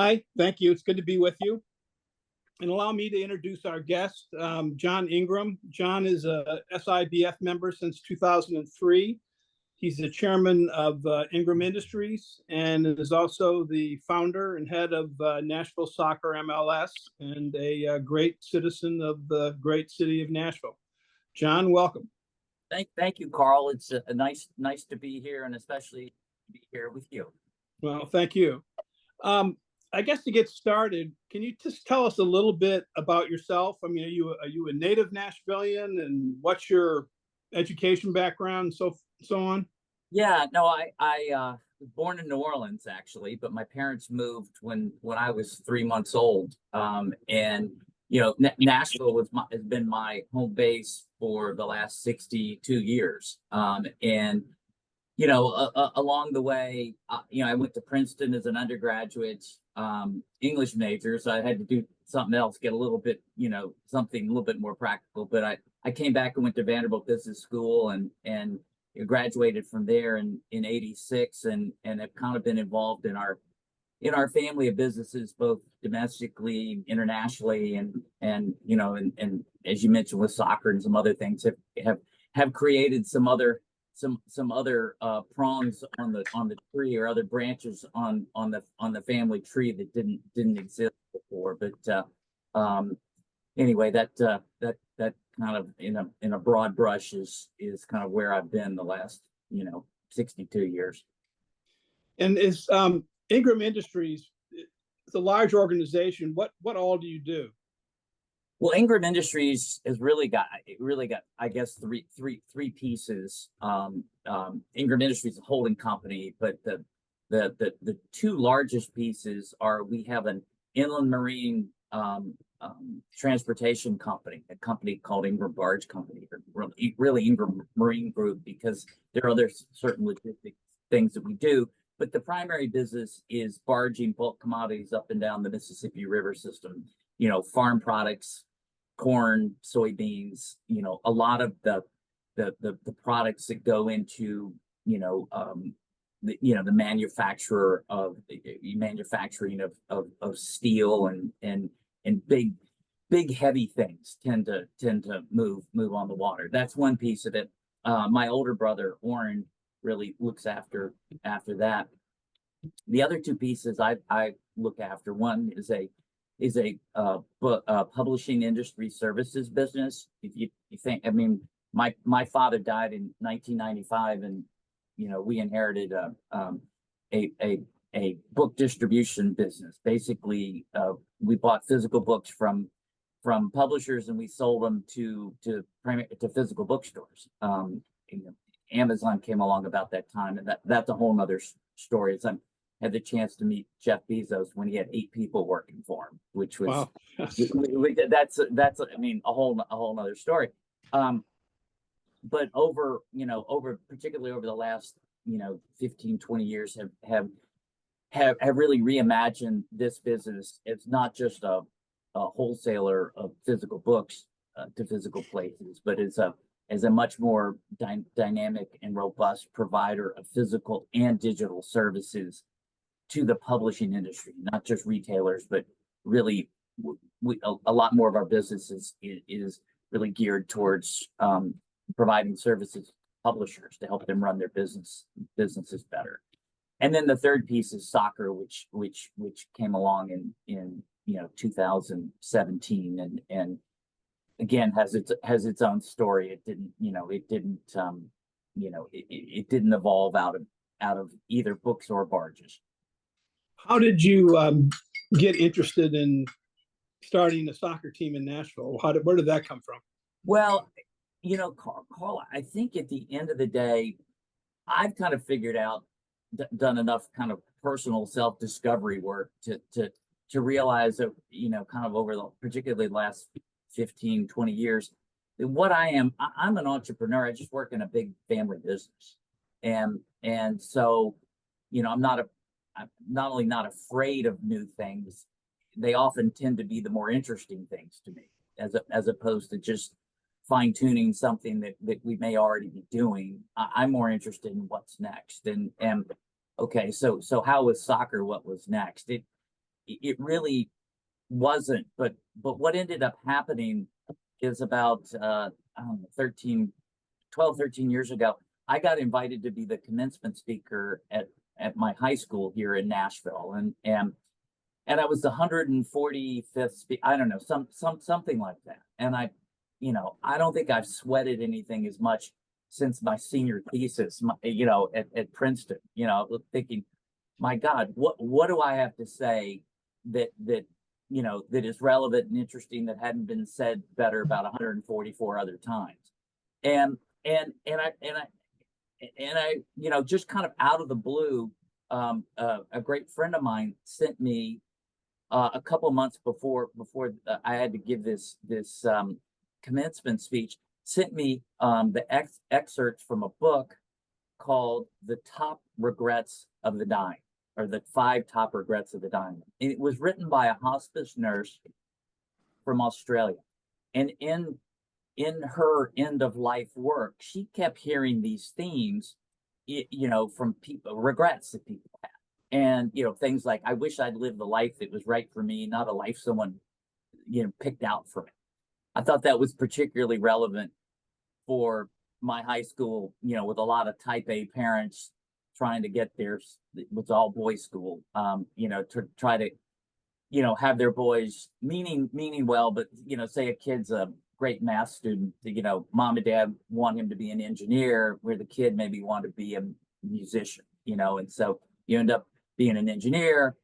Hi, thank you. It's good to be with you. And allow me to introduce our guest, John Ingram. John is a SIBF member since 2003. He's the chairman of Ingram Industries and is also the founder and head of Nashville Soccer MLS and a great citizen of the great city of Nashville. John, welcome. Thank you, Carl. It's nice to be here, and especially to be here with you. Well, thank you. I guess to get started, can you just tell us a little bit about yourself? I mean, are you a native Nashvilleian, and what's your education background, and so on? Yeah, no, I was born in New Orleans actually, but my parents moved when I was 3 months old. And Nashville has been my home base for the last 62 years. And along the way, I went to Princeton as an undergraduate, English major, so I had to do something else, get a little bit, something a little bit more practical. But I came back and went to Vanderbilt Business School and graduated from there in '86, and have kind of been involved in our family of businesses, both domestically, internationally, and as you mentioned with soccer and some other things, have created some other prongs on the tree, or other branches on the family tree that didn't exist before. But anyway, that kind of in a broad brush is kind of where I've been the last 62 years. And is Ingram Industries, it's a large organization. What all do you do? Well, Ingram Industries has really got, I guess, three pieces. Ingram Industries is a holding company, but the two largest pieces are, we have an inland marine transportation company, a company called Ingram Barge Company, or really Ingram Marine Group, because there are other certain logistic things that we do. But the primary business is barging bulk commodities up and down the Mississippi River system. Farm products, corn, soybeans. A lot of the products that go into the manufacturing of steel and big heavy things tend to move on the water. That's one piece of it. My older brother Orrin really looks after that. The other two pieces I look after, one is a publishing industry services business. If you think, I mean, my father died in 1995, and we inherited a book distribution business. Basically, we bought physical books from publishers, and we sold them to physical bookstores. Amazon came along about that time, and that's a whole nother story. I had the chance to meet Jeff Bezos when he had 8 people working for him, which was, wow. that's I mean, a whole nother story. But particularly over the last 15, 20 years, have really reimagined this business. It's not just a wholesaler of physical books to physical places, but as a much more dynamic and robust provider of physical and digital services to the publishing industry, not just retailers, but really a lot more of our business is really geared towards providing services to publishers to help them run their businesses better. And then the third piece is soccer, which came along in 2017, and again has its own story. It didn't evolve out of either books or barges. How did you get interested in starting a soccer team in Nashville? Where did that come from? Well, Carl, I think at the end of the day, I've kind of figured out, done enough kind of personal self-discovery work to realize that, kind of over particularly the last 15, 20 years, that I'm an entrepreneur. I just work in a big family business. And so, I'm not only not afraid of new things, they often tend to be the more interesting things to me, as opposed to just fine-tuning something that we may already be doing. I'm more interested in what's next. And okay, so how was soccer? What was next? it really wasn't. But what ended up happening is about I don't know, 13 years ago, I got invited to be the commencement speaker at my high school here in Nashville, and I was the 145th I don't know, something like that. And I don't think I've sweated anything as much since my senior thesis, at Princeton. Thinking, my God, what do I have to say that that is relevant and interesting that hadn't been said better about 144 other times? And I just kind of out of the blue, a great friend of mine sent me a couple months before I had to give this commencement speech, sent me the excerpts from a book called "The Top Regrets of the Dying," or "The 5 Top Regrets of the Dying." And it was written by a hospice nurse from Australia, and in her end of life work, she kept hearing these themes, from people, regrets that people have. And, things like, I wish I'd lived the life that was right for me, not a life someone, picked out for me. I thought that was particularly relevant for my high school, with a lot of type A parents trying to get theirs. It was all boys school, to try to, have their boys meaning well, but, say a kid's a great math student, mom and dad want him to be an engineer, where the kid maybe want to be a musician, and so you end up being an engineer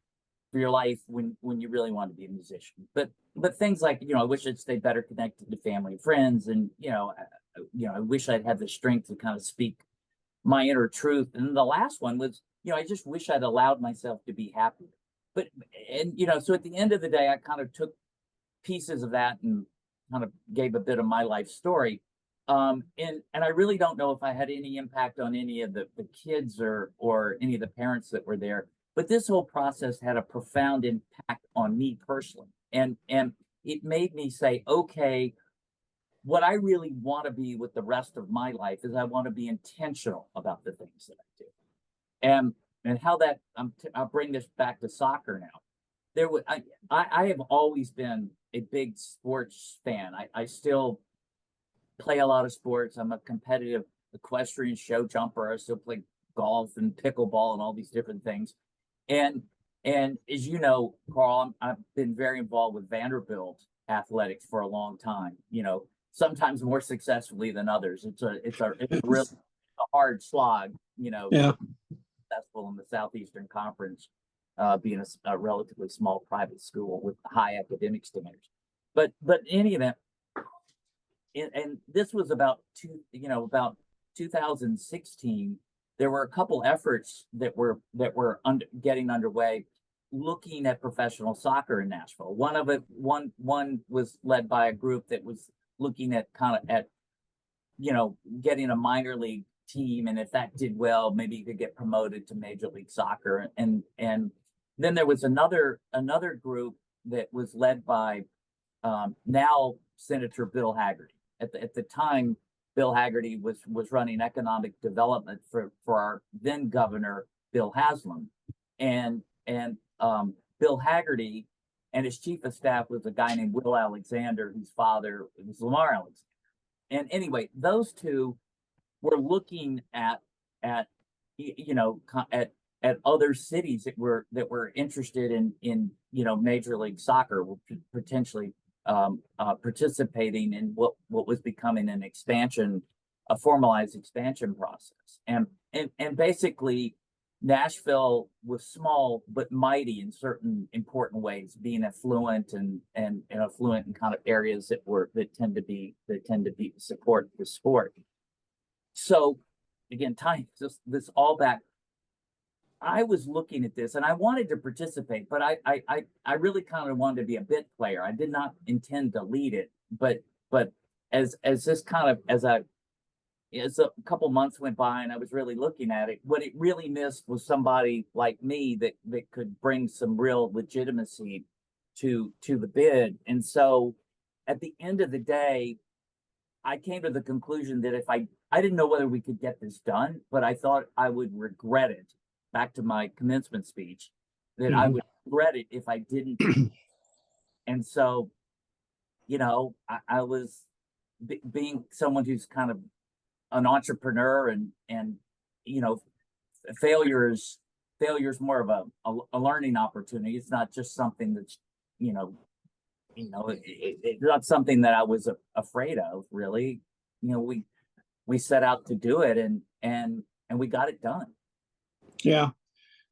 for your life when you really want to be a musician. But things like, I wish I'd stay better connected to family and friends, and I wish I'd had the strength to kind of speak my inner truth. And the last one was, I just wish I'd allowed myself to be happier. So at the end of the day, I kind of took pieces of that and kind of gave a bit of my life story. And I really don't know if I had any impact on any of the kids or any of the parents that were there. But this whole process had a profound impact on me personally. And it made me say, okay, what I really want to be with the rest of my life is I want to be intentional about the things that I do. And how that, I'll bring this back to soccer now. I have always been a big sports fan. I still play a lot of sports. I'm a competitive equestrian show jumper. I still play golf and pickleball and all these different things. And as you know, Carl, I've been very involved with Vanderbilt athletics for a long time. Sometimes more successfully than others. It's a really hard slog. Yeah. Successful in the Southeastern Conference, being a relatively small private school with high academic standards. But in any event, and this was about 2016. There were a couple efforts that were getting underway, looking at professional soccer in Nashville. One was led by a group that was looking at getting a minor league team, and if that did well, maybe you could get promoted to Major League Soccer. And then there was another group that was led by now Senator Bill Hagerty. At the time, Bill Hagerty was running economic development for our then governor, Bill Haslam. And Bill Hagerty and his chief of staff was a guy named Will Alexander, whose father was Lamar Alexander. And anyway, those two were looking at other cities that were interested in Major League Soccer, were potentially participating in what was becoming a formalized expansion process. And basically, Nashville was small but mighty in certain important ways, being affluent and affluent in kind of areas that tend to support the sport. So again, tying this all back, I was looking at this and I wanted to participate, but I really kind of wanted to be a bit player. I did not intend to lead it, but as a couple months went by and I was really looking at it, what it really missed was somebody like me that could bring some real legitimacy to the bid. And so at the end of the day, I came to the conclusion that if I didn't know whether we could get this done, but I thought I would regret it. Back to my commencement speech, that I would regret it if I didn't. And so, I was being someone who's kind of an entrepreneur, and you know, failure is more of a learning opportunity. It's not just something that's, it's not something that I was afraid of, really. We set out to do it, and we got it done. Yeah.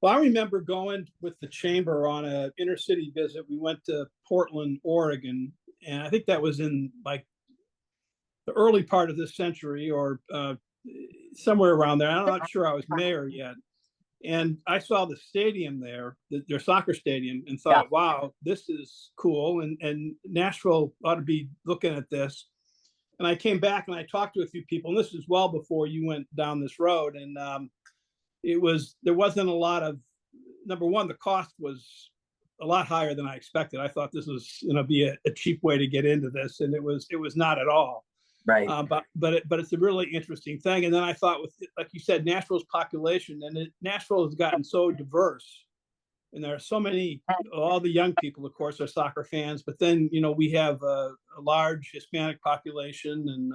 Well, I remember going with the chamber on an inner city visit. We went to Portland, Oregon, and I think that was in like the early part of this century, or somewhere around there. I'm not sure I was mayor yet. And I saw the stadium there, their soccer stadium, and thought, wow, this is cool. And Nashville ought to be looking at this. And I came back and I talked to a few people, and this is well before you went down this road. And there wasn't a lot of, number one, the cost was a lot higher than I expected. I thought this was going to be a cheap way to get into this, and it was not at all. Right. But it's a really interesting thing. And then I thought, with, like you said, Nashville's population, and Nashville has gotten so diverse, and there are so many. All the young people, of course, are soccer fans, but then we have a large Hispanic population, and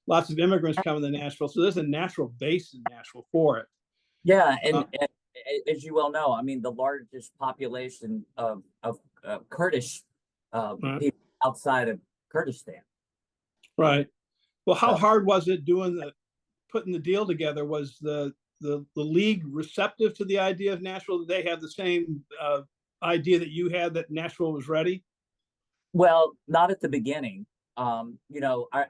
lots of immigrants coming to Nashville. So there's a natural base in Nashville for it. Yeah, and as you well know, I mean, the largest population of Kurdish people outside of Kurdistan. Right. Well, how hard was it putting the deal together? Was the league receptive to the idea of Nashville? Did they have the same idea that you had, that Nashville was ready? Well, not at the beginning. When I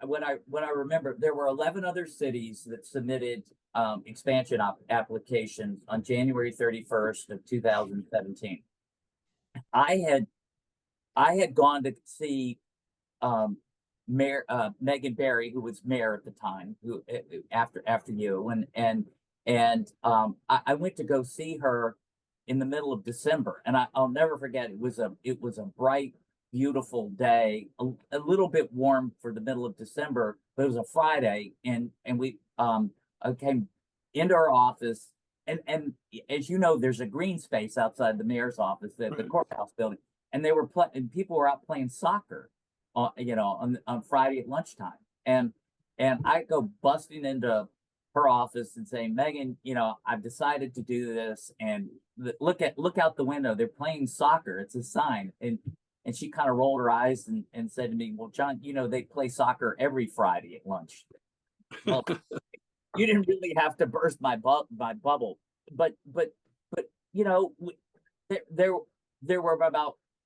remember, there were 11 other cities that submitted expansion applications on January 31st of 2017. I had gone to see Mayor Megan Barry, who was mayor at the time, who after you, and I went to go see her in the middle of December, and I'll never forget. It was a bright, beautiful day, a little bit warm for the middle of December, but it was a Friday, and we I came into our office, and as you know, there's a green space outside the mayor's office, the courthouse building, and people were out playing soccer, on Friday at lunchtime, and I go busting into her office and saying, Megan, I've decided to do this, and look out the window, they're playing soccer. It's a sign. And she kind of rolled her eyes and said to me, well, John, they play soccer every Friday at lunch. Well, you didn't really have to burst my bubble, but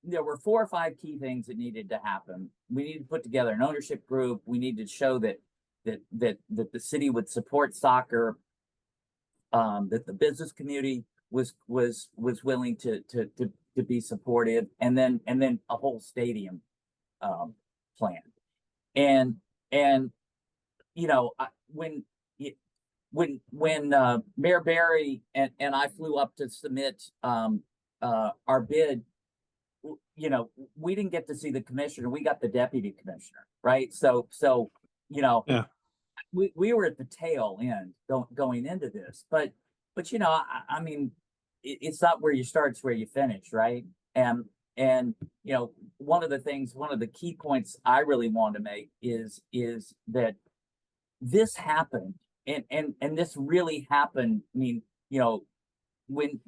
there were 4 or 5 key things that needed to happen. We needed to put together an ownership group. We needed to show that the city would support soccer, that the business community was willing to be supportive, and then a whole stadium plan. And when Mayor Barry and I flew up to submit our bid, we didn't get to see the commissioner. We got the deputy commissioner, right? So yeah. We were at the tail end going into this, but I mean, it's not where you start, it's where you finish, right? And one of the key points I really want to make is that this happened, and this really happened. I mean, when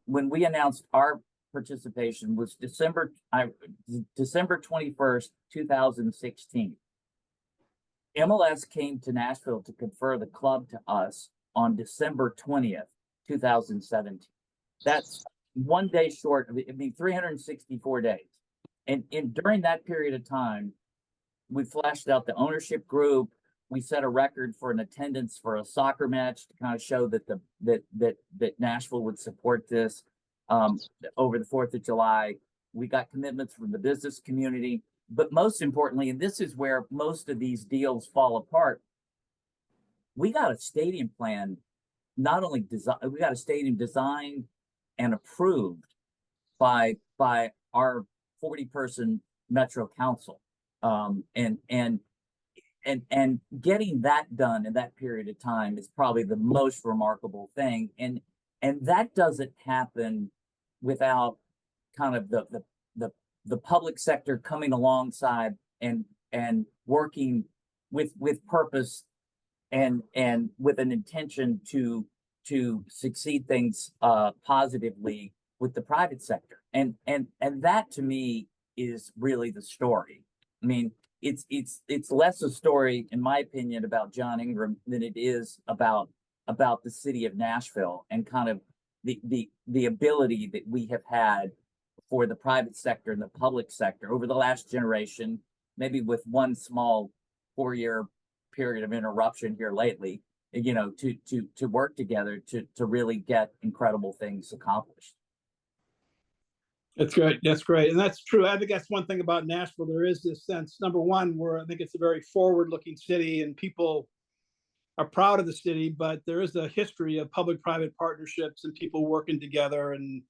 we announced our participation was December 21st, 2016. MLS came to Nashville to confer the club to us on December 20th, 2017. That's 1 day short of 364 days. And during that period of time, we flashed out the ownership group. We set a record for an attendance for a soccer match to kind of show that Nashville would support this over the 4th of July. We got commitments from the business community, but most importantly, and this is where most of these deals fall apart, we got a stadium plan, not only design, we got a stadium designed and approved by our 40-person Metro Council, and getting that done in that period of time is probably the most remarkable thing, and that doesn't happen without kind of the public sector coming alongside and working with purpose and with an intention to succeed things positively with the private sector. And that to me is really the story. I mean, it's less a story, in my opinion, about John Ingram than it is about the city of Nashville and kind of the ability that we have had for the private sector and the public sector over the last generation, maybe with one small 4-year period of interruption here lately, you know, to work together to really get incredible things accomplished. That's great. That's great. And that's true. I think that's one thing about Nashville. There is this sense, number one, where I think it's a very forward-looking city and people are proud of the city, but there is a history of public-private partnerships and people working together and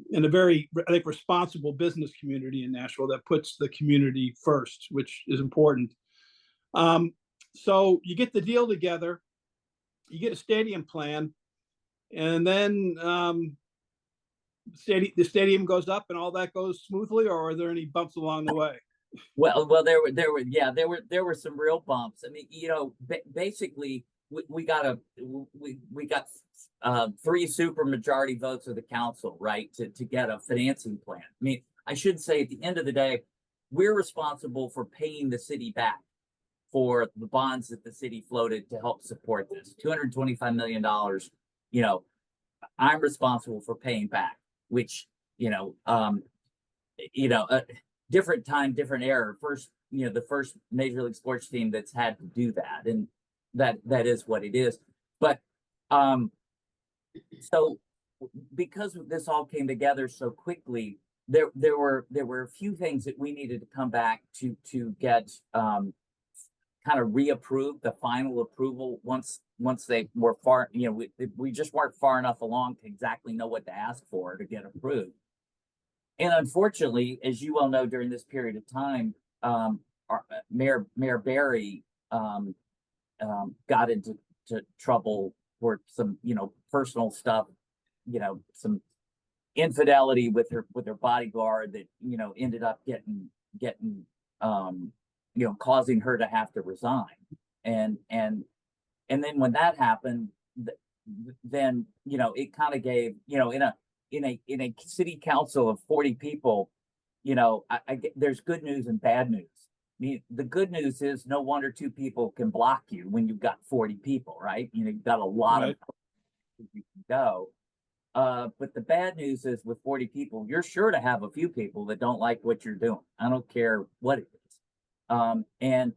in a very, I think, responsible business community in Nashville that puts the community first, which is important. So you get the deal together, you get a stadium plan, and then the stadium goes up and all that goes smoothly, or are there any bumps along the way? Well, there were some real bumps. I mean, you know, basically we got 3 super majority votes of the council, right, to get a financing plan. I mean, I should say at the end of the day, we're responsible for paying the city back for the bonds that the city floated to help support this. $225 million, you know, I'm responsible for paying back, which, different time, different era. First, you know, the first Major League Sports team that's had to do that, and that is what it is. But so because this all came together so quickly, there were a few things that we needed to come back to get kind of reapproved, the final approval once they were far, you know, we just weren't far enough along to exactly know what to ask for to get approved. And unfortunately, as you well know, during this period of time, Mayor Barry got into trouble for some, you know, personal stuff, you know, some infidelity with her bodyguard that, you know, ended up getting you know, causing her to have to resign. And then when that happened, then, you know, it kind of gave, you know, in a city council of 40 people, you know, there's good news and bad news. I mean, the good news is no 1 or 2 people can block you when you've got 40 people, right? You know, you've got a lot of you can go. But the bad news is with 40 people, you're sure to have a few people that don't like what you're doing. I don't care what it is. And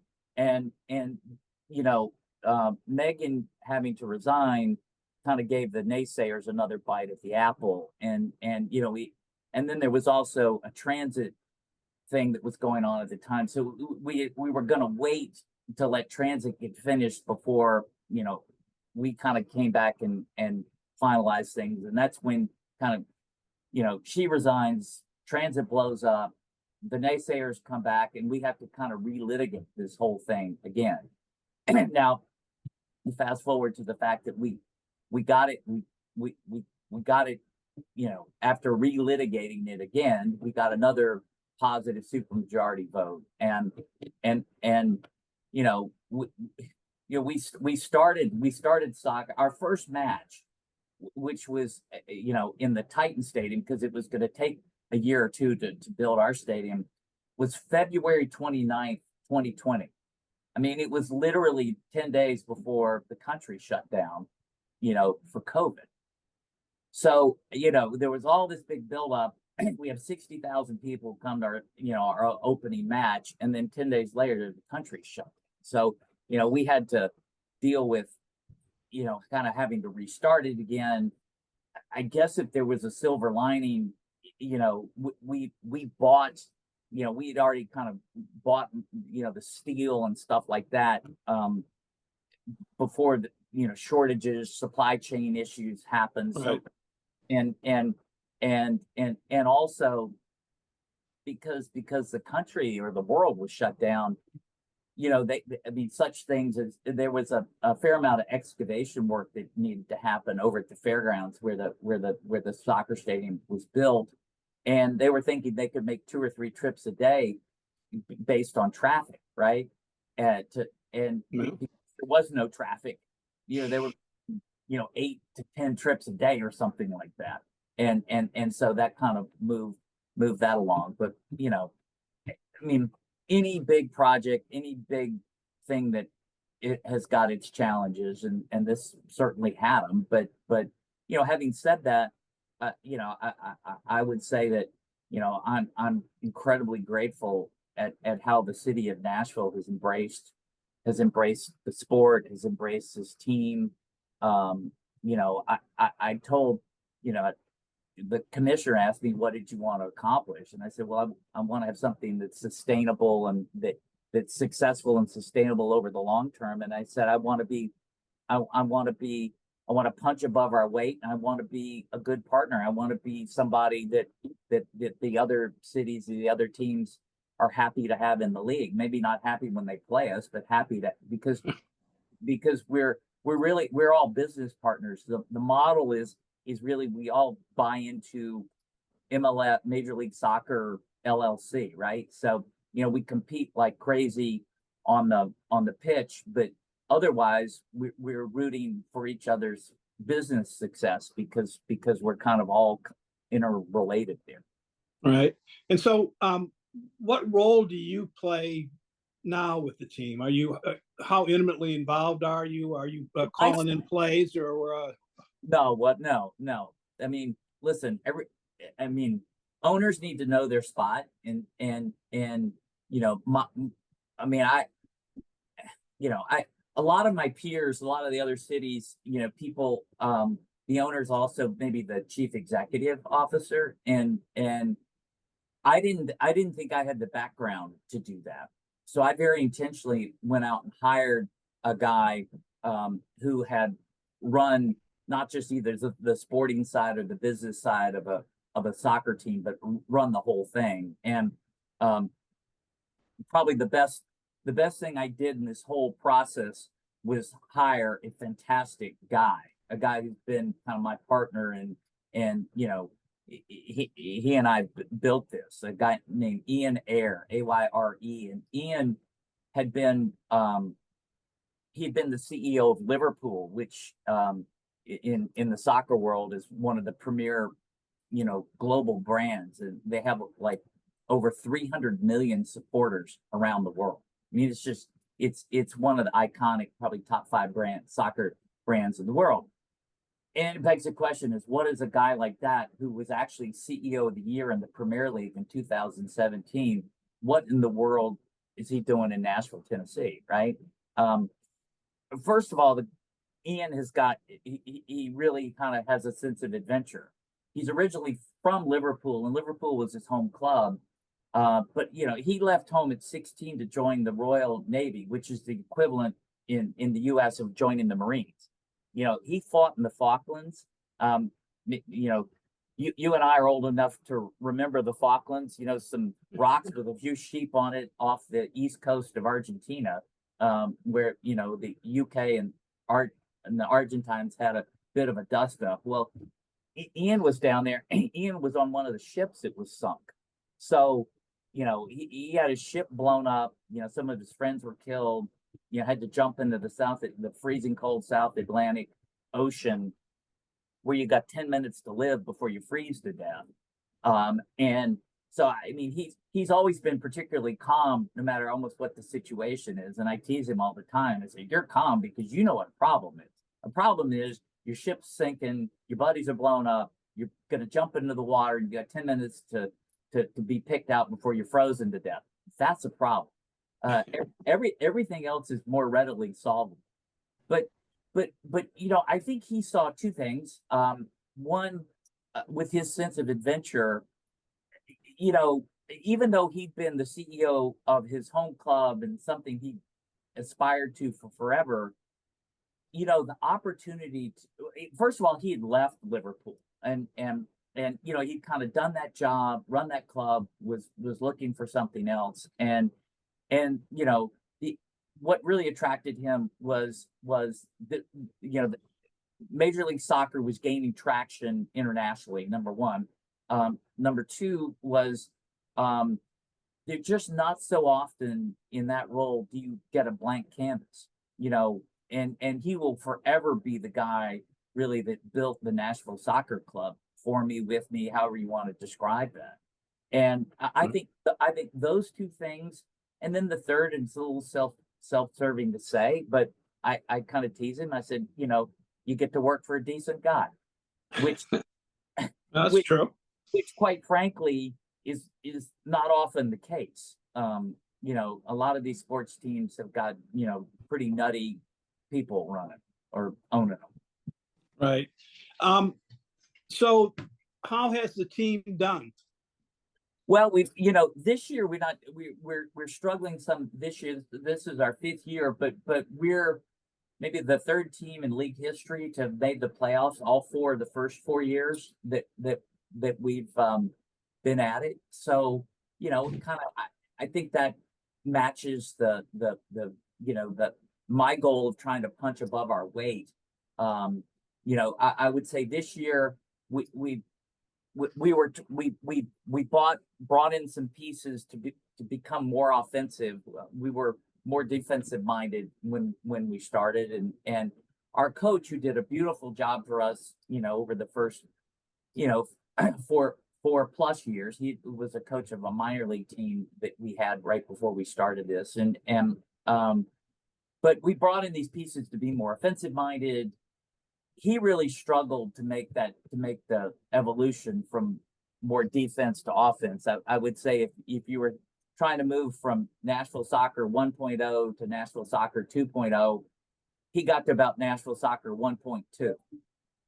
you know, Megan having to resign kind of gave the naysayers another bite at the apple. And you know, and then there was also a transit thing that was going on at the time. So we were going to wait to let transit get finished before, you know, we kind of came back and finalized things. And that's when kind of, you know, she resigns, transit blows up, the naysayers come back, and we have to kind of relitigate this whole thing again. Now, fast forward to the fact that we got it, we got it, you know, after relitigating it again, we got another positive supermajority vote, and you know, we started soccer. Our first match, which was, you know, in the Titan Stadium, because it was going to take a year or two to build our stadium, was February 29th, 2020. I mean, it was literally 10 days before the country shut down, you know, for COVID. So, you know, there was all this big buildup. We have 60,000 people come to our, you know, our opening match, and then 10 days later, the country shut down. So, you know, we had to deal with, you know, kind of having to restart it again. I guess if there was a silver lining, you know, we bought, you know, we had already kind of bought, you know, the steel and stuff like that before the, you know, shortages, supply chain issues happened. So, and also because the country or the world was shut down, I mean, such things as there was a fair amount of excavation work that needed to happen over at the fairgrounds where the soccer stadium was built. And they were thinking they could make 2 or 3 trips a day based on traffic, right? And there was no traffic. There were, 8 to 10 trips a day or something like that. And so that kind of moved that along. But, I mean, any big project, any big thing that it has got its challenges, and this certainly had them. But having said that, I would say that I'm incredibly grateful at how the city of Nashville has embraced the sport, has embraced this team. I told the commissioner asked me, what did you want to accomplish? And I said, well, I want to have something that's sustainable and that's successful and sustainable over the long term. And I said, I want to punch above our weight, and I want to be a good partner. I want to be somebody that the other cities, the other teams are happy to have in the league. Maybe not happy when they play us, but happy because we're all business partners. The model is really, we all buy into MLS, Major League Soccer LLC, right? So, we compete like crazy on the pitch, but otherwise we're rooting for each other's business success because we're kind of all interrelated there. Right. And so, what role do you play now with the team? Are you, how intimately involved are you? Are you calling in plays or? No. I mean, listen, owners need to know their spot, and a lot of my peers, a lot of the other cities, people, the owners also maybe the chief executive officer, and I didn't think I had the background to do that. So I very intentionally went out and hired a guy who had run not just either the sporting side or the business side of a soccer team, but run the whole thing. And probably the best thing I did in this whole process was hire a fantastic guy, a guy who's been kind of my partner, and he and I built this, a guy named Ian Ayre, Ayre, and Ian had been he'd been the CEO of Liverpool, which in the soccer world is one of the premier global brands, and they have like over 300 million supporters around the world. I mean, it's one of the iconic, probably top 5 soccer brands in the world. And it begs the question is, what is a guy like that, who was actually CEO of the year in the Premier League in 2017, what in the world is he doing in Nashville, Tennessee, right? First of all, Ian has got, he really kind of has a sense of adventure. He's originally from Liverpool, and Liverpool was his home club. But he left home at 16 to join the Royal Navy, which is the equivalent in the U.S. of joining the Marines. He fought in the Falklands. You and I are old enough to remember the Falklands. Some rocks with a few sheep on it off the east coast of Argentina, where the UK and the Argentines had a bit of a dust up. Well, Ian was down there. Ian was on one of the ships that was sunk. So he had his ship blown up. Some of his friends were killed. Had to jump into the freezing cold South Atlantic Ocean, where you got 10 minutes to live before you freeze to death. And so, I mean, he's always been particularly calm, no matter almost what the situation is. And I tease him all the time. I say, you're calm because you know what a problem is. A problem is your ship's sinking, your buddies are blown up, you're going to jump into the water, and you got 10 minutes to be picked out before you're frozen to death. That's a problem. Everything else is more readily solvable. But I think he saw 2 things. One, with his sense of adventure, even though he'd been the CEO of his home club and something he aspired to for forever, the opportunity first of all, he had left Liverpool, and he'd kind of done that job, run that club, was looking for something else. And what really attracted him was the, the Major League Soccer was gaining traction internationally, number one. Number two was they're just not so often in that role do you get a blank canvas, and he will forever be the guy really that built the Nashville Soccer Club for me, with me, however you want to describe that. And I think those two things, and then the third, and it's a little self-serving to say, but I kind of tease him. I said, you get to work for a decent guy, which That's true. Which quite frankly is not often the case. A lot of these sports teams have got, pretty nutty people running or owning them. Right. So how has the team done? Well, this year we're struggling some this year. This is our fifth year, but we're maybe the third team in league history to have made the playoffs all four of the first 4 years that we've been at it. So, I think that matches the my goal of trying to punch above our weight. I would say this year we brought in some pieces to become more offensive. We were more defensive minded when we started, and our coach, who did a beautiful job for us, over the first, 4+ years. He was a coach of a minor league team that we had right before we started this, but we brought in these pieces to be more offensive minded. He really struggled to make the evolution from more defense to offense. I would say if you were trying to move from Nashville Soccer 1.0 to Nashville Soccer 2.0, he got to about Nashville Soccer 1.2,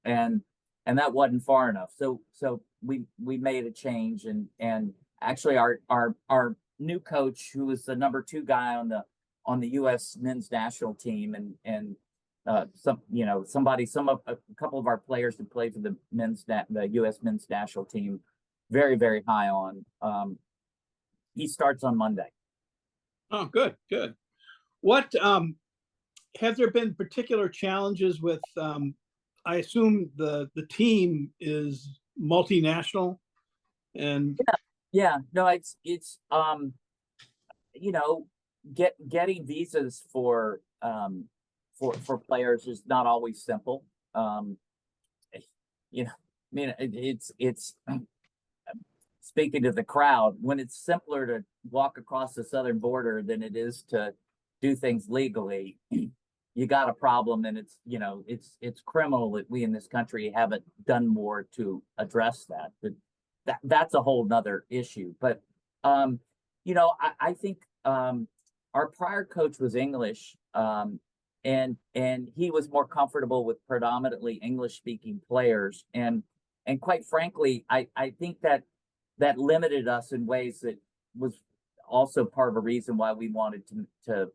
and that wasn't far enough. So we made a change, and actually our new coach, who was the number 2 guy on the U.S. men's national team, and a couple of our players who played for the U.S. men's national team, very, very high on. He starts on Monday. Oh, good. What have there been particular challenges with? I assume the team is multinational, and no, it's getting visas for players is not always simple. It's speaking to the crowd, when it's simpler to walk across the southern border than it is to do things legally, you got a problem, and it's criminal that we in this country haven't done more to address that. But that's a whole nother issue. But I think our prior coach was English, and he was more comfortable with predominantly English speaking players, and quite frankly, I think that limited us in ways that was also part of a reason why we wanted to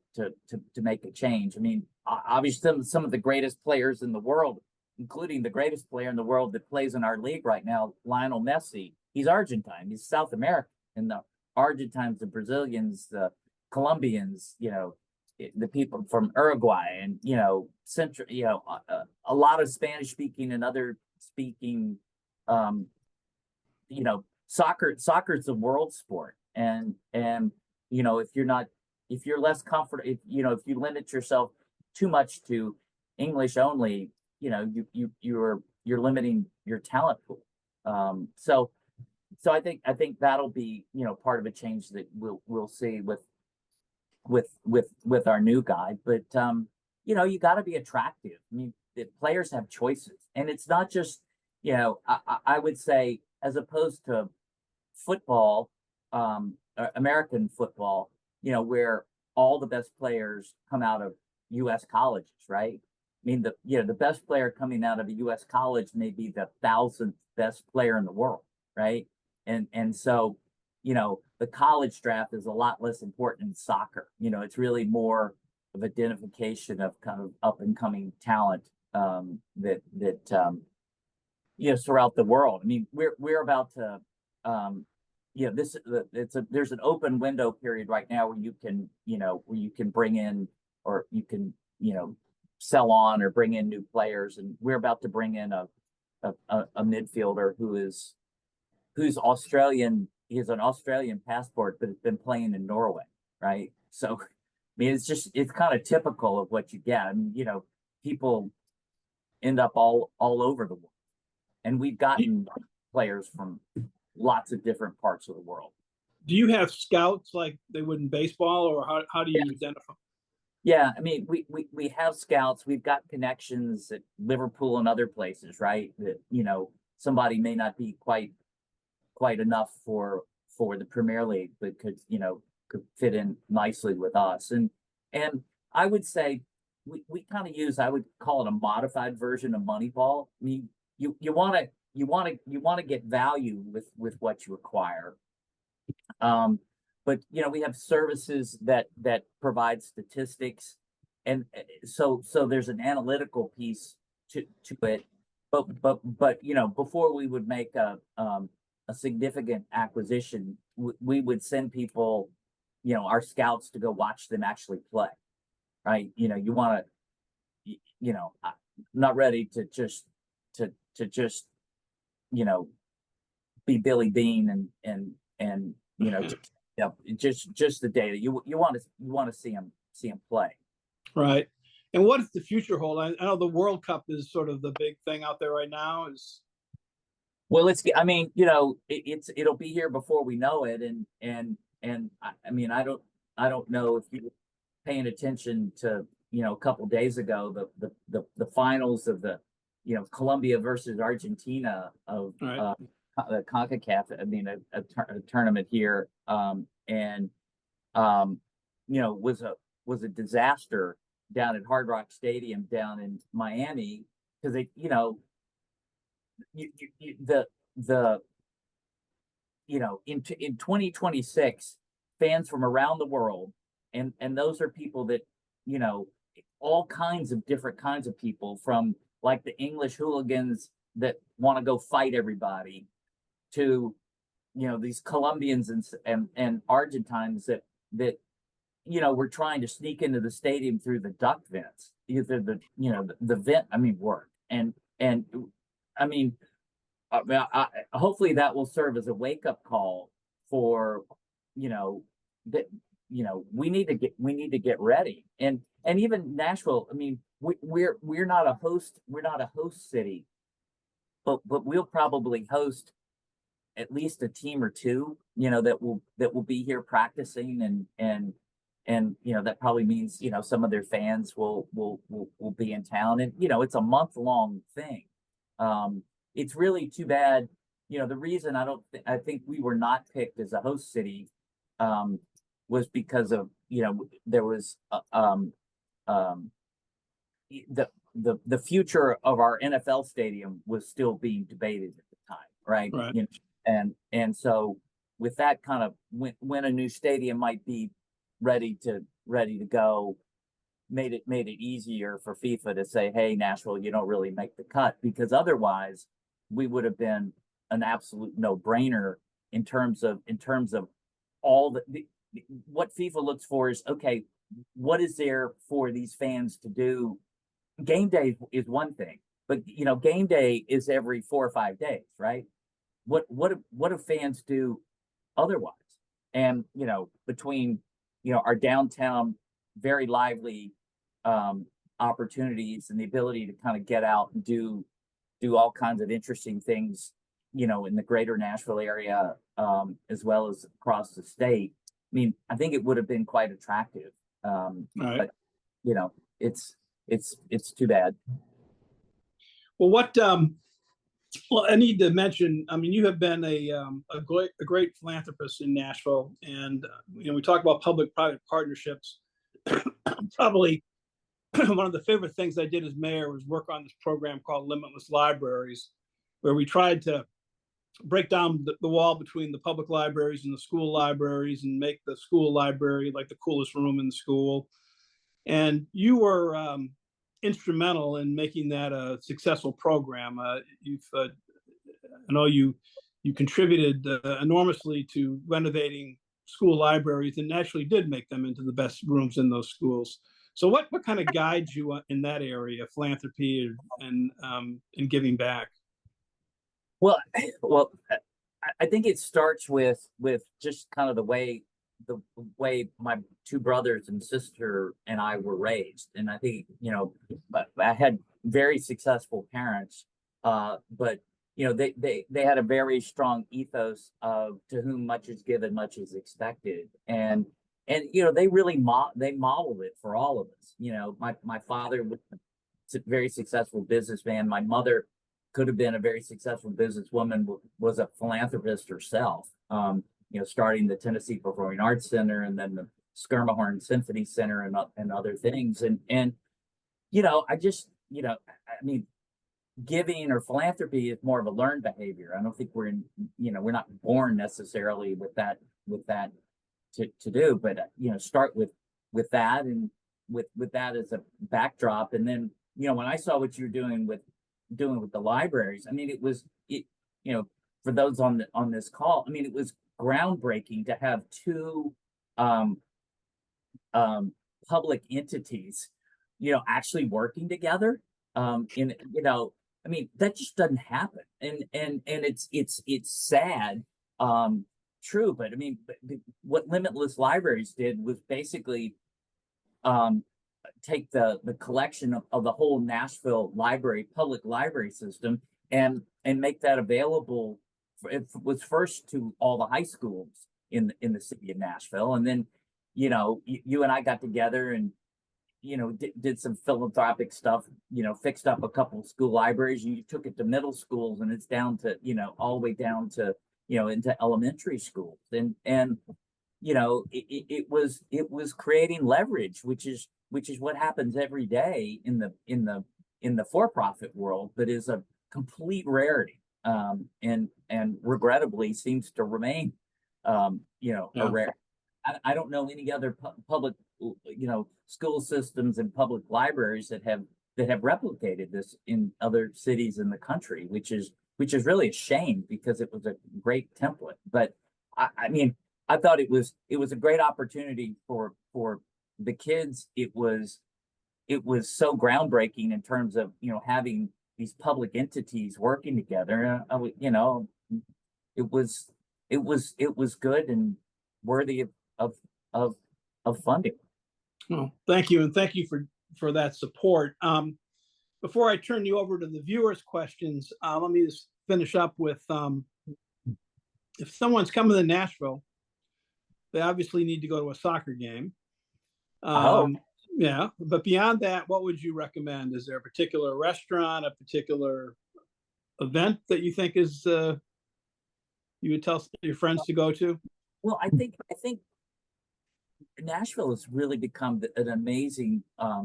make a change. I mean, obviously some of the greatest players in the world, including the greatest player in the world that plays in our league right now, Lionel Messi, he's Argentine, he's South American, and the Argentines, the Brazilians, the Colombians, the people from Uruguay, and central, a lot of Spanish speaking and other speaking, soccer is a world sport, and if you're less comfortable, if you limit yourself too much to English only, you're limiting your talent pool. So I think that'll be part of a change that we'll see with our new guy. But you got to be attractive. I mean, the players have choices, and it's not just I would say, as opposed to football, American football, where all the best players come out of U.S. colleges, right? I mean, the best player coming out of a U.S. college may be the 1,000th best player in the world, right? And so, the college draft is a lot less important in soccer. It's really more of identification of kind of up and coming talent that throughout the world. I mean, we're about to there's an open window period right now where you can bring in you can, sell on or bring in new players. And we're about to bring in a midfielder who's Australian. He has an Australian passport, but has been playing in Norway, right? So, I mean, it's kind of typical of what you get. I mean, people end up all over the world, and we've gotten players from lots of different parts of the world. Do you have scouts like they would in baseball, or how do you identify? Yeah, I mean, we have scouts. We've got connections at Liverpool and other places, right? That somebody may not be quite enough for the Premier League, but could fit in nicely with us. And I would say we kind of use, I would call it a modified version of Moneyball. I mean, you want to get value with what you acquire. But we have services that provide statistics, and so there's an analytical piece to it. But before we would make a significant acquisition, we would send people, our scouts, to go watch them actually play, right? You want to, not ready to just be Billy Bean and just the data. You want to see him play. Right. And what does the future hold? I know the World Cup is sort of the big thing out there right now. Well, it'll be here before we know it. And I mean, I don't know if you're paying attention to, a couple days ago, the finals of the, Colombia versus Argentina of right. The CONCACAF. I mean, a tournament here, was a disaster down at Hard Rock Stadium down in Miami, because in 2026, fans from around the world, and those are people that, all kinds of different kinds of people, from like the English hooligans that want to go fight everybody, to these Colombians and Argentines that were trying to sneak into the stadium through the duct vents. Either the vent, worked, and I mean, hopefully that will serve as a wake up call for that we need to get ready. And even Nashville. I mean, we're not a host city, but we'll probably host at least a team or two, that will be here practicing, and that probably means some of their fans will be in town, and it's a month-long thing. It's really too bad. The reason I think we were not picked as a host city was because of there was the future of our NFL stadium was still being debated at the time, right? Right. And so with that kind of when a new stadium might be ready to go, made it easier for FIFA to say, hey, Nashville, you don't really make the cut, because otherwise we would have been an absolute no-brainer in terms of all what FIFA looks for is, okay, what is there for these fans to do? Game day is one thing, but game day is every 4 or 5 days, right? What do fans do otherwise? And between our downtown very lively opportunities, and the ability to kind of get out and do all kinds of interesting things, in the greater Nashville area, as well as across the state. I mean, I think it would have been quite attractive. Right. But it's too bad. Well, well, I need to mention, I mean, you have been a great philanthropist in Nashville, and we talk about public-private partnerships. Probably one of the favorite things I did as mayor was work on this program called Limitless Libraries, where we tried to break down the wall between the public libraries and the school libraries, and make the school library like the coolest room in the school. And you were instrumental in making that a successful program. I know you contributed enormously to renovating school libraries, and actually did make them into the best rooms in those schools. So what kind of guides you in that area, philanthropy and giving back? Well, well, I think it starts with just kind of the way my two brothers and sister and I were raised. And I think, I had very successful parents, but they had a very strong ethos of to whom much is given, much is expected. And they really they modeled it for all of us. My father was a very successful businessman. My mother could have been a very successful businesswoman, was a philanthropist herself, starting the Tennessee Performing Arts Center and then the Skirmahorn Symphony Center and other things. And I mean, giving or philanthropy is more of a learned behavior. I don't think we're not born necessarily with that to do, but start with that and with that as a backdrop. And then, when I saw what you're doing with the libraries, I mean, for those on this call, I mean, it was groundbreaking to have two public entities, actually working together. I mean, that just doesn't happen, and it's sad, true, but I mean, what Limitless Libraries did was basically take the collection of the whole Nashville public library system and make that available. It was first to all the high schools in the city of Nashville, and then you and I got together and did some philanthropic stuff, fixed up a couple of school libraries, and you took it to middle schools, and it's down to all the way down to into elementary schools, and it was creating leverage, which is what happens every day in the for-profit world, but is a complete rarity, and regrettably seems to remain a rare. I don't know any other public school systems and public libraries that have replicated this in other cities in the country, which is really a shame because it was a great template. But I mean, I thought it was a great opportunity for the kids. It was so groundbreaking in terms of having these public entities working together. It was good and worthy of funding. Well, thank you, and thank you for that support. Before I turn you over to the viewers' questions, let me just finish up with if someone's coming to Nashville, they obviously need to go to a soccer game. Yeah, but beyond that, what would you recommend? Is there a particular restaurant, a particular event that you think is you would tell your friends to go to? Well, I think Nashville has really become an amazing. I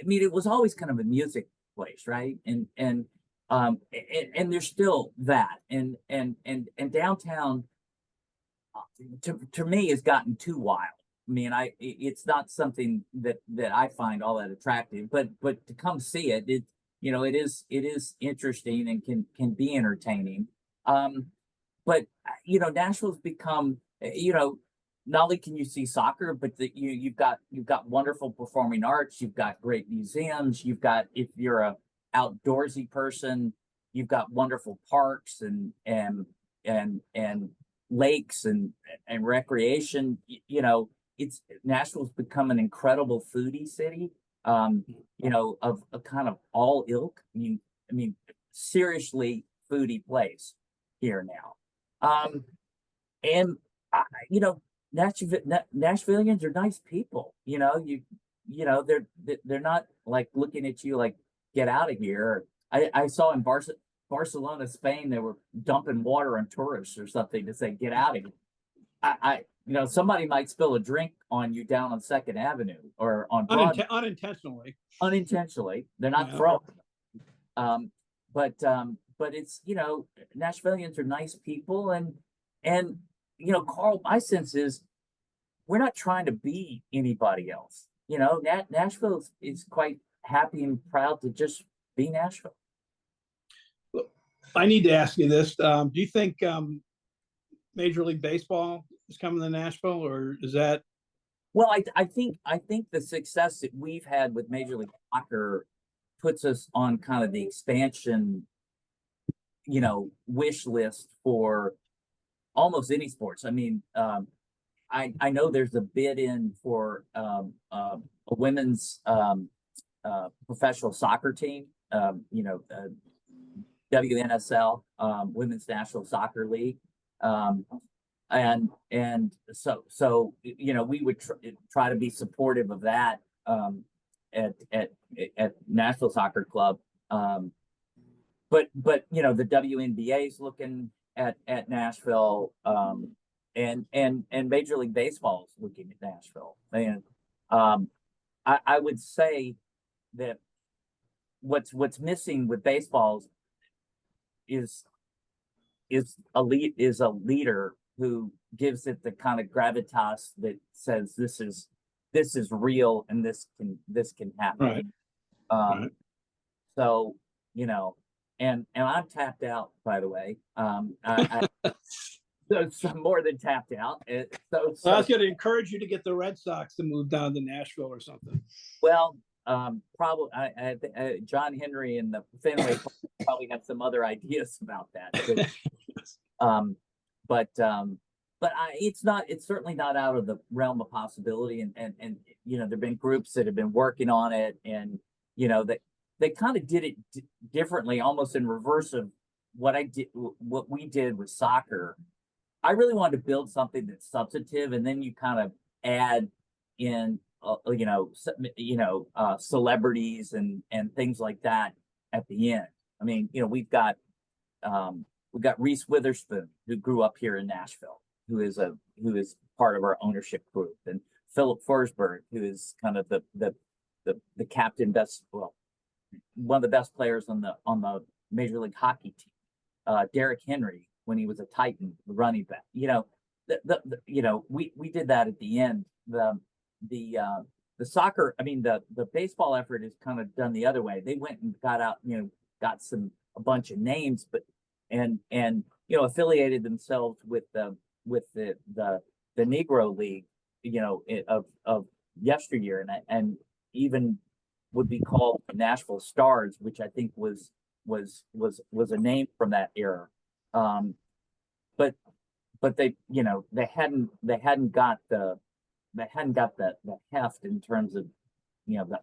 mean, it was always kind of a music place, right? And there's still that, and downtown, to me, has gotten too wild. I mean, it's not something that I find all that attractive, but to come see it, it is interesting and can be entertaining. But Nashville's become, not only can you see soccer, but you've got wonderful performing arts, you've got great museums, you've got, if you're a outdoorsy person, you've got wonderful parks and lakes and recreation. Nashville's become an incredible foodie city, of a kind of all ilk. I mean, seriously foodie place here now. And Nashvillians are nice people. They're not like looking at you like, get out of here. I saw in Barcelona, Spain, they were dumping water on tourists or something to say, get out of here. Somebody might spill a drink on you down on 2nd Avenue or on Broadway. Unintentionally. They're not from. But it's, Nashvillians are nice people, and Carl, my sense is we're not trying to be anybody else. Nashville is quite happy and proud to just be Nashville. I need to ask you this. Do you think Major League Baseball is coming to Nashville, or is that Well, I think the success that we've had with Major League Soccer puts us on kind of the expansion, wish list for almost any sports. I mean, I know there's a bid in for a women's professional soccer team, WNSL, Women's National Soccer League. And so we would try to be supportive of that at National Soccer Club. But the WNBA is looking at Nashville, and Major League Baseball is looking at Nashville. And I would say that what's missing with baseballs is a leader who gives it the kind of gravitas that says this is real and this can happen. Right. Right. So and I'm tapped out, by the way. So more than tapped out. So I was going to encourage you to get the Red Sox to move down to Nashville or something. Well, probably John Henry and the Fenway probably have some other ideas about that. But it's certainly not out of the realm of possibility. And there've been groups that have been working on it, and they kind of did it differently, almost in reverse of what we did with soccer. I really wanted to build something that's substantive, and then you kind of add in celebrities and things like that at the end. I mean, we've got Reese Witherspoon, who grew up here in Nashville, who is part of our ownership group, and Philip Forsberg, who is kind of the captain, one of the best players on the Major League Hockey team. Derrick Henry, when he was a Titan, the running back. We did that at the end. The soccer, I mean, the baseball effort is kind of done the other way. They went and got out, got a bunch of names, but and affiliated themselves with the Negro League, of yesteryear, and even would be called Nashville Stars, which I think was a name from that era. But they hadn't got the heft in terms of an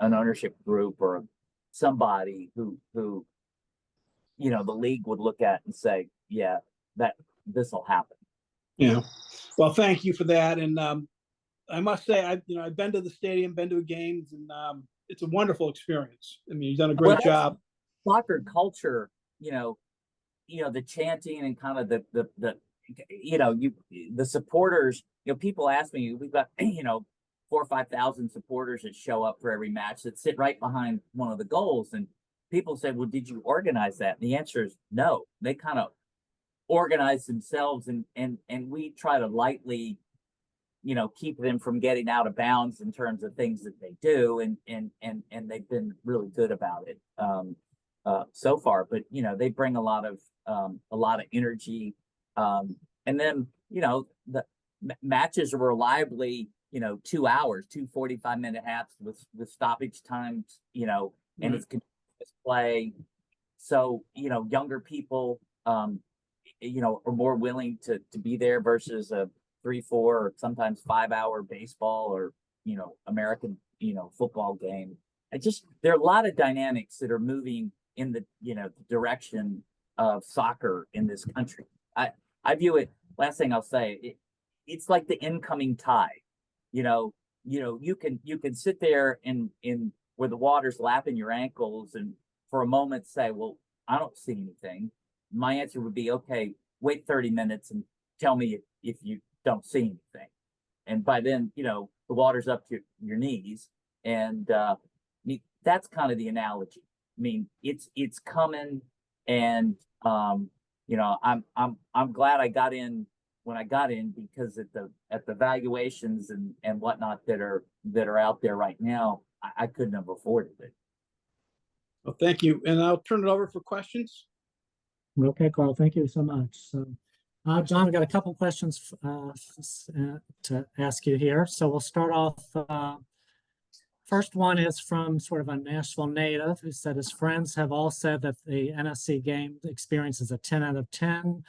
ownership group or somebody who the league would look at and say, yeah, that this will happen. Yeah. Well, thank you for that. And I must say, I've been to the stadium, been to games, and it's a wonderful experience. I mean, you've done a great job. Soccer culture, the chanting and kind of the supporters. People ask me, we've got 4,000 or 5,000 supporters that show up for every match that sit right behind one of the goals, and people say, well, did you organize that? And the answer is no. They kind of organize themselves, and we try to lightly keep them from getting out of bounds in terms of things that they do, and they've been really good about it so far. But they bring a lot of energy, and then the matches are reliably 2 hours, 2 45-minute halves with stoppage times, and it's continuous play. So younger people are more willing to be there versus a 3, 4, or sometimes 5-hour baseball or American football game. There are a lot of dynamics that are moving in the the direction of soccer in this country. I view it. Last thing I'll say, it's like the incoming tide. You can sit there in where the water's lapping your ankles and for a moment say, well, I don't see anything. My answer would be, okay, wait 30 minutes and tell me if you don't see anything. And by then, the water's up to your knees. And that's kind of the analogy. I mean, it's coming, and I'm glad I got in when I got in, because at the valuations and whatnot that are out there right now, I couldn't have afforded it. Well, thank you. And I'll turn it over for questions. Okay, Carl, thank you so much. So John, I've got a couple questions to ask you here. So we'll start off. First one is from sort of a Nashville native who said his friends have all said that the NSC game experience is a 10 out of 10.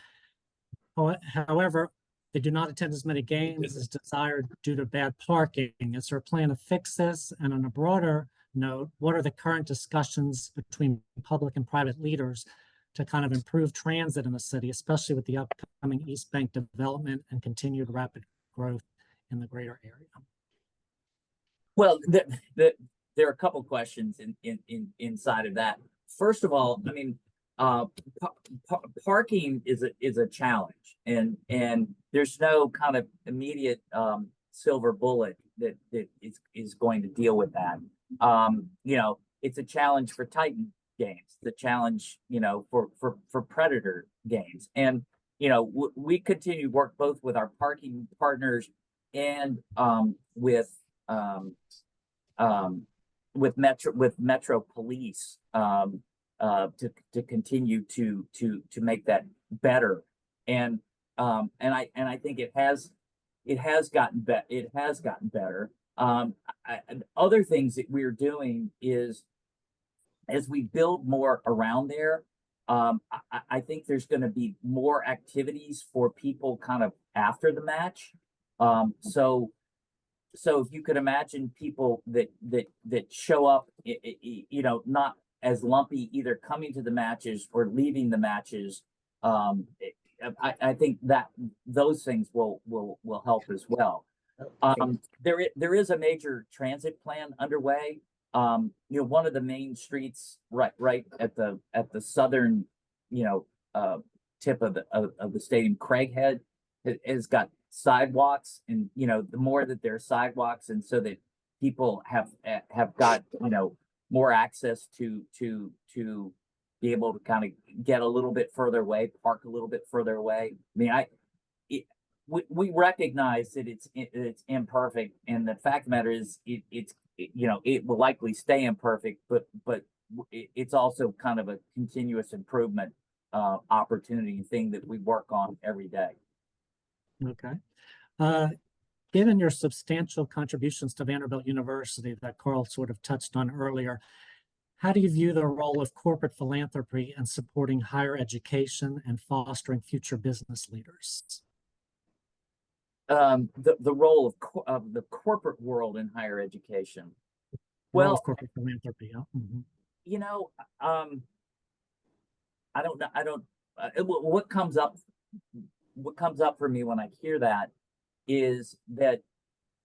However, they do not attend as many games as desired due to bad parking. Is there a plan to fix this? And on a broader note, what are the current discussions between public and private leaders to kind of improve transit in the city, especially with the upcoming East Bank development and continued rapid growth in the greater area? Well, there are a couple questions inside of that. First of all, I mean, parking is a challenge, and there's no kind of immediate silver bullet that is going to deal with that. You know, it's a challenge for Titan games, the challenge, you know, for Predator games, and you know, we continue to work both with our parking partners and with Metro Police to continue to make that better, and I think it has gotten better. Other things that we're doing is, as we build more around there, I think there's going to be more activities for people kind of after the match. So if you could imagine people that show up, you know, not as lumpy, either coming to the matches or leaving the matches, I think that those things will help as well. There is a major transit plan underway. You know, one of the main streets right at the southern, you know, tip of the stadium, Craighead, has got sidewalks, and you know, the more that there are sidewalks, and so that people have got, you know, more access to be able to kind of get a little bit further away, park a little bit further away. I mean, we recognize that it's imperfect, and the fact of the matter is it's you know, it will likely stay imperfect, but it's also kind of a continuous improvement opportunity thing that we work on every day. Okay. Given your substantial contributions to Vanderbilt University that Carl sort of touched on earlier, how do you view the role of corporate philanthropy in supporting higher education and fostering future business leaders? The role of the corporate world in higher education. Well, corporate philanthropy. Yeah. Mm-hmm. You know, I don't know. What comes up for me when I hear that is that,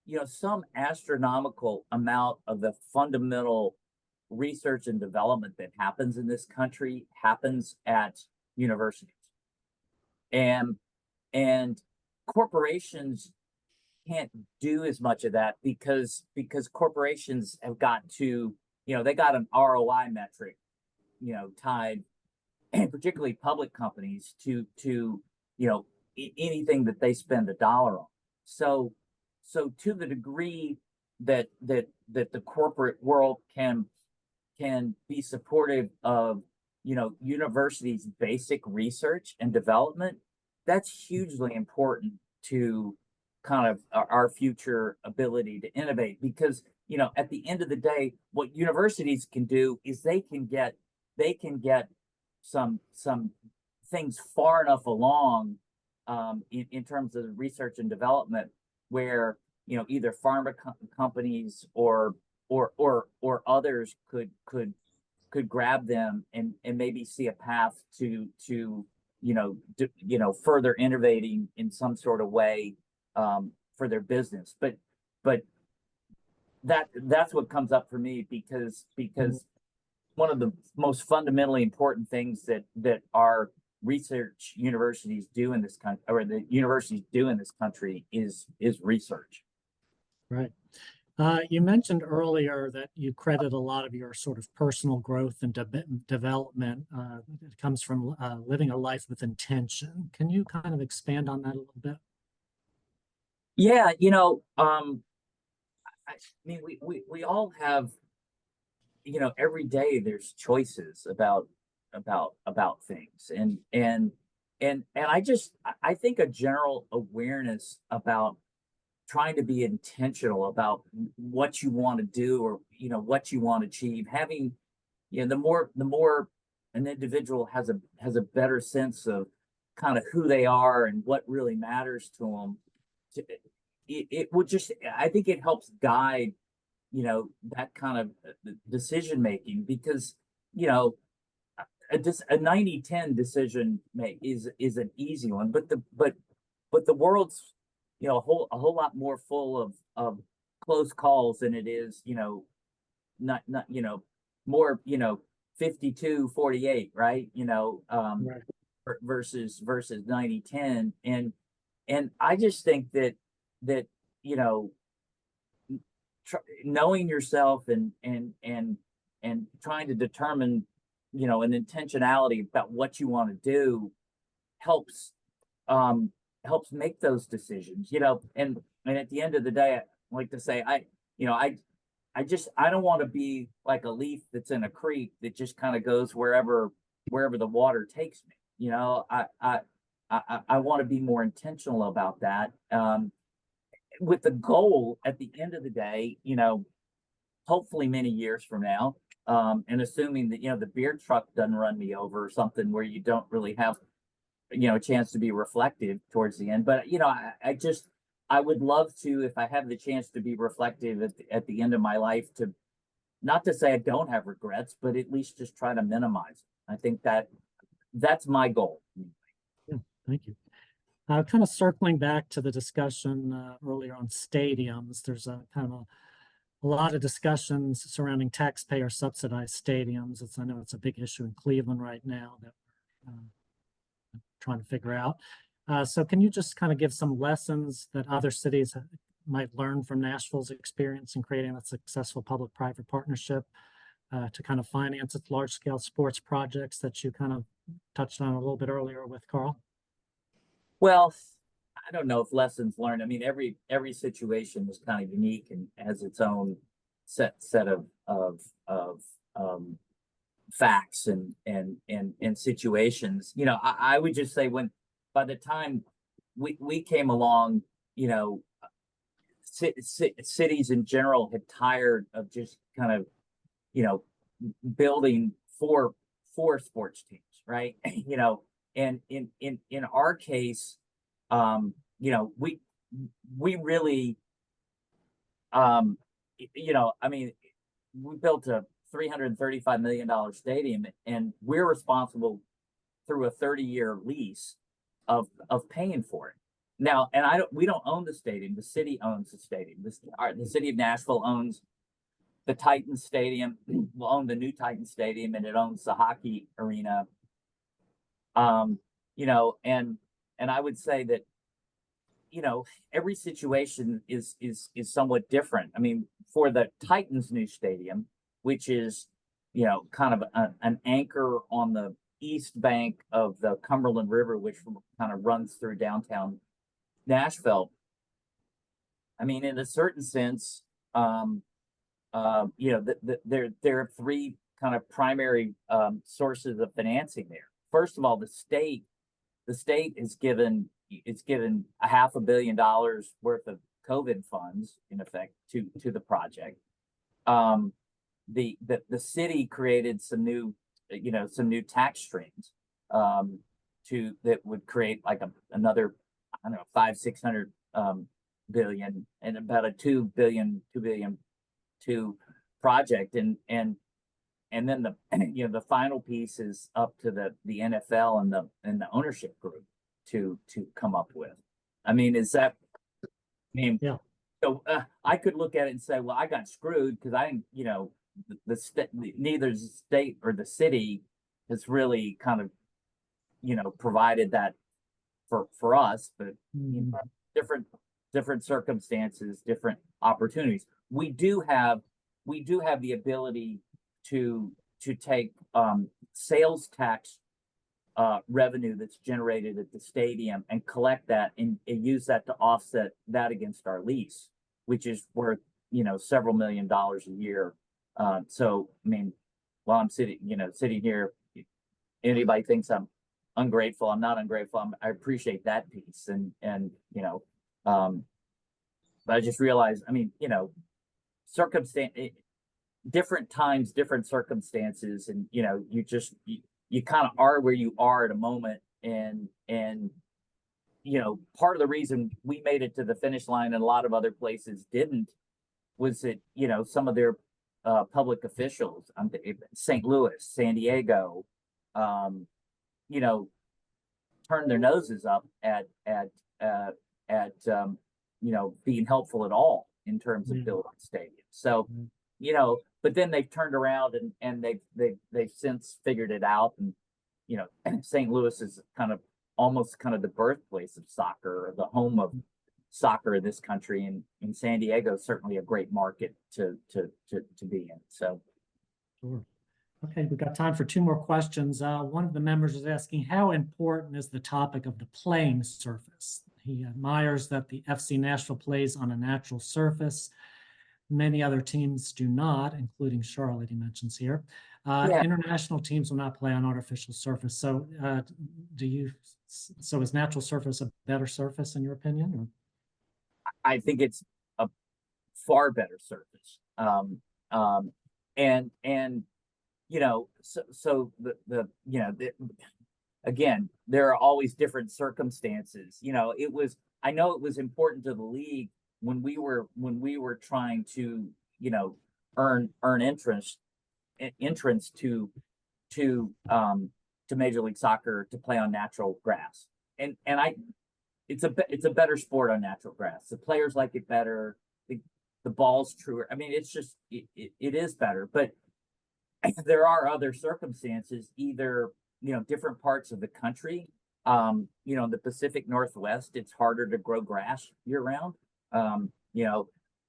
you know, some astronomical amount of the fundamental research and development that happens in this country happens at universities, and corporations can't do as much of that because corporations have got to, you know, they got an ROI metric, you know, tied, and particularly public companies to you know, anything that they spend a dollar on. So to the degree that the corporate world can be supportive of, you know, universities' basic research and development, that's hugely important to kind of our future ability to innovate. Because, you know, at the end of the day, what universities can do is they can get some things far enough along in terms of research and development, where, you know, either pharma companies or others could grab them and maybe see a path to you know, further innovating in some sort of way for their business. But that's what comes up for me, because one of the most fundamentally important things that our research universities do in this country, or the universities do in this country, is research. Right. You mentioned earlier that you credit a lot of your sort of personal growth and development. It comes from living a life with intention. Can you kind of expand on that a little bit? Yeah, you know, I mean, we all have, you know, every day there's choices about things, and I think a general awareness about trying to be intentional about what you want to do, or what you want to achieve, having the more an individual has a better sense of kind of who they are and what really matters to them, it would just, I think it helps guide that kind of decision making, because a 90-10 decision is an easy one, but the world's a whole lot more full of close calls than it is not more 52-48, right? Right. Versus 90-10. And I just think that knowing yourself and trying to determine an intentionality about what you want to do helps make those decisions, and at the end of the day, I like to say, I don't want to be like a leaf that's in a creek that just kind of goes wherever the water takes me. I want to be more intentional about that, with the goal at the end of the day, hopefully many years from now, and assuming that the beer truck doesn't run me over or something where you don't really have a chance to be reflective towards the end. But I would love to, if I have the chance to be reflective at the end of my life, to not to say I don't have regrets, but at least just try to minimize it. I think that's my goal. Yeah, thank you. Kind of circling back to the discussion earlier on stadiums, there's a kind of a lot of discussions surrounding taxpayer subsidized stadiums. I know it's a big issue in Cleveland right now that we're trying to figure out. So can you just kind of give some lessons that other cities might learn from Nashville's experience in creating a successful public-private partnership to kind of finance its large-scale sports projects that you kind of touched on a little bit earlier with Carl? Well, I don't know if lessons learned. I mean, every situation is kind of unique and has its own set of facts and situations. I would just say, by the time we came along, cities in general had tired of just kind of building four sports teams, right? And in our case, we really, I mean, we built a $335 million stadium, and we're responsible through a 30-year lease of paying for it. Now, and we don't own the stadium. The city owns the stadium. The city of Nashville owns the Titans Stadium. Will own the new Titans Stadium, and it owns the hockey arena. And I would say that, every situation is somewhat different. I mean, for the Titans new stadium, which is, kind of an anchor on the east bank of the Cumberland River, which kind of runs through downtown Nashville. I mean, in a certain sense, there are three kind of primary sources of financing there. First of all, the state is given $500 million worth of COVID funds, in effect, to the project. The city created some new tax streams that would create like another, I don't know, 500-600 billion, and about a 2 billion project, and then the final piece is up to the NFL and the ownership group to come up with. I mean, yeah. So I could look at it and say, well, I got screwed because I didn't, neither the state or the city has really kind of, provided that for us, but different circumstances, different opportunities. We do have the ability to take sales tax revenue that's generated at the stadium and collect that and use that to offset that against our lease, which is worth several $1 million a year. So I mean, while I'm sitting here, anybody thinks I'm ungrateful. I'm not ungrateful. I appreciate that piece, and but I just realized, I mean, circumstance, different times, different circumstances, and you kind of are where you are at a moment, and part of the reason we made it to the finish line and a lot of other places didn't was that some of their public officials, St. Louis, San Diego, you know, turned their noses up at being helpful at all in terms of building stadiums. So, but then they've turned around and they've since figured it out. And St. Louis is almost the birthplace of soccer, or the home of soccer in this country, and in San Diego is certainly a great market to be in. So sure. Okay, we've got time for two more questions. One of the members is asking, how important is the topic of the playing surface? He admires that the FC Nashville plays on a natural surface. Many other teams do not, including Charlotte, he mentions here. International teams will not play on artificial surface. So is natural surface a better surface in your opinion? Or? I think it's a far better surface. Again, there are always different circumstances. I know it was important to the league when we were trying to, earn entrance to Major League Soccer to play on natural grass. And it's a better sport on natural grass. The players like it better. The ball's truer. I mean, it's just, it is better, but there are other circumstances, either, different parts of the country. In the Pacific Northwest, it's harder to grow grass year round.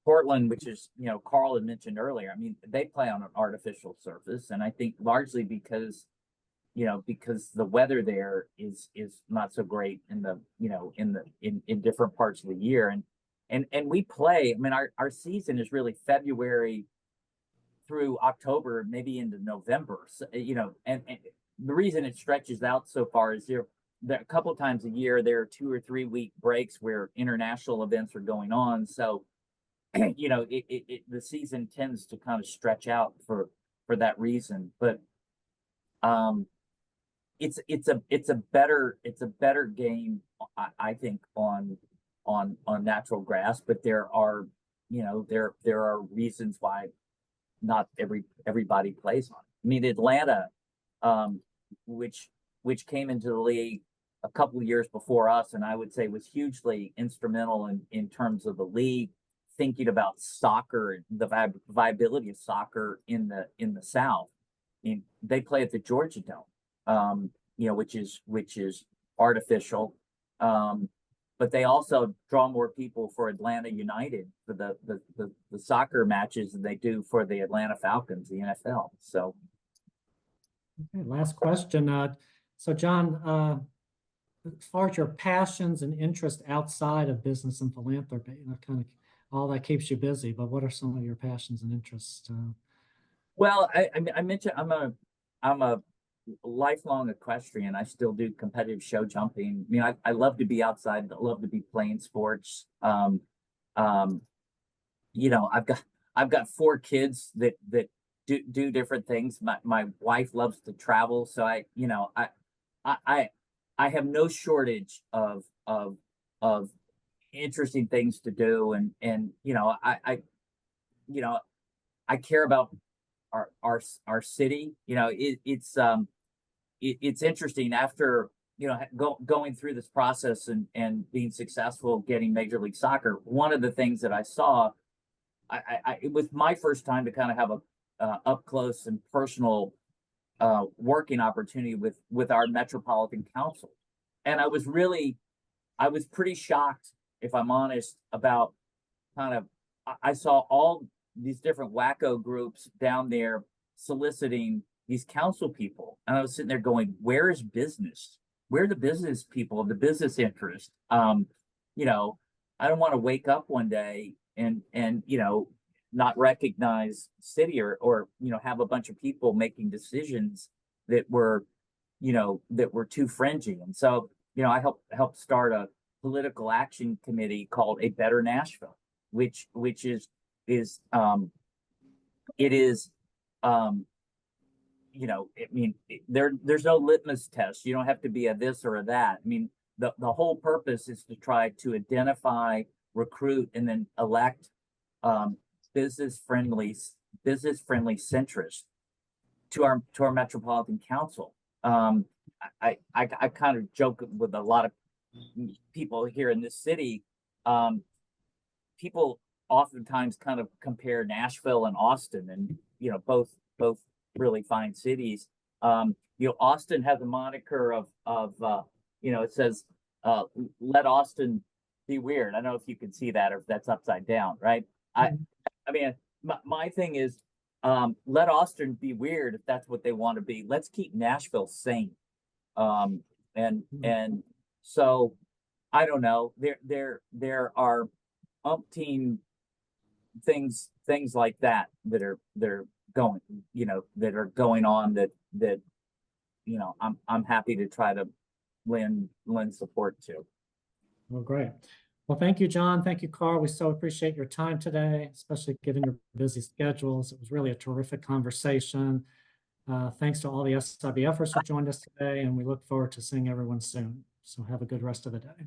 Portland, which is, Carl had mentioned earlier, I mean, they play on an artificial surface. And I think largely because the weather there is not so great in different parts of the year. And we play, I mean, our season is really February through October, maybe into November. So, and the reason it stretches out so far is there a couple of times a year, there are 2 or 3 week breaks where international events are going on. So, the season tends to kind of stretch out for that reason. But it's a better game, I think, on natural grass. But there are there are reasons why not everybody plays on it. I mean, Atlanta, which came into the league a couple of years before us, and I would say was hugely instrumental in terms of the league thinking about soccer, the viability of soccer in the South. I mean, they play at the Georgia Dome, which is artificial, but they also draw more people for Atlanta United for the soccer matches than they do for the Atlanta Falcons, the NFL. So, okay, last question. So, John, as far as your passions and interests outside of business and philanthropy, kind of all that keeps you busy, but what are some of your passions and interests? Well, I mentioned I'm a lifelong equestrian. I still do competitive show jumping. I mean, I love to be outside. I love to be playing sports. I've got 4 kids that do different things. My wife loves to travel, so I have no shortage of interesting things to do, and I care about our city. It's interesting after going through this process and being successful getting Major League Soccer. One of the things that I saw, it was my first time to kind of have a up close and personal working opportunity with our Metropolitan Council, and I was pretty shocked, if I'm honest, about I saw all these different wacko groups down there soliciting these council people, and I was sitting there going, where is business? Where are the business people, the business interest? I don't want to wake up one day and not recognize city or have a bunch of people making decisions that were you know, that were too fringy. And so, you know, I helped start a political action committee called A Better Nashville, which is it is you know, I mean, there's no litmus test. You don't have to be a this or a that. I mean, the whole purpose is to try to identify, recruit, and then elect business friendly centrists to our metropolitan council. I kind of joke with a lot of people here in this city. People oftentimes kind of compare Nashville and Austin, and you know, both really fine cities. You know, Austin has a moniker of you know, it says let Austin be weird. I don't know if you can see that or if that's upside down, right? I mean, my thing is, let Austin be weird if that's what they want to be. Let's keep Nashville sane. And so I don't know. There are umpteen things like that are going, you know, that are going on that you know, I'm happy to try to lend support to. Well, great. Well, thank you, John. Thank you, Carl. We so appreciate your time today, especially given your busy schedules. It was really a terrific conversation. Thanks to all the SIBFers who joined us today, and we look forward to seeing everyone soon. So have a good rest of the day.